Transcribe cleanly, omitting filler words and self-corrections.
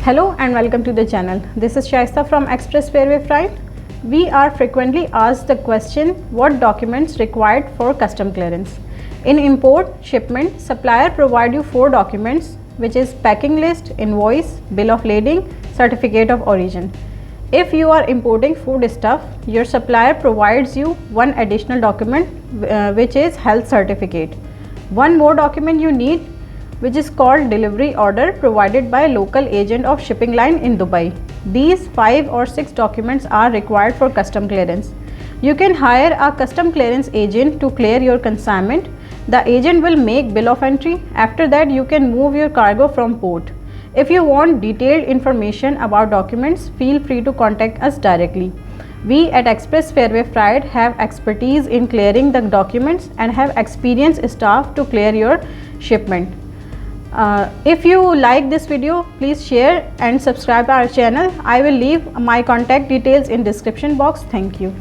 Hello and welcome to the channel. This is Shaista from Express Fairway Freight. We are frequently asked the question, what documents required for custom clearance? In import shipment, supplier provide you 4 documents, which is packing list, invoice, bill of lading, certificate of origin. If you are importing food stuff, your supplier provides you one additional document, which is health certificate. One more document you need, which is called delivery order, provided by local agent of shipping line in Dubai. These 5 or 6 documents are required for custom clearance. You can hire a custom clearance agent to clear your consignment. The agent will make bill of entry. After that, you can move your cargo from port. If you want detailed information about documents, feel free to contact us directly. We at Express Fairway Freight have expertise in clearing the documents and have experienced staff to clear your shipment. If you like this video, please share and subscribe our channel. I will leave my contact details in description box. Thank you.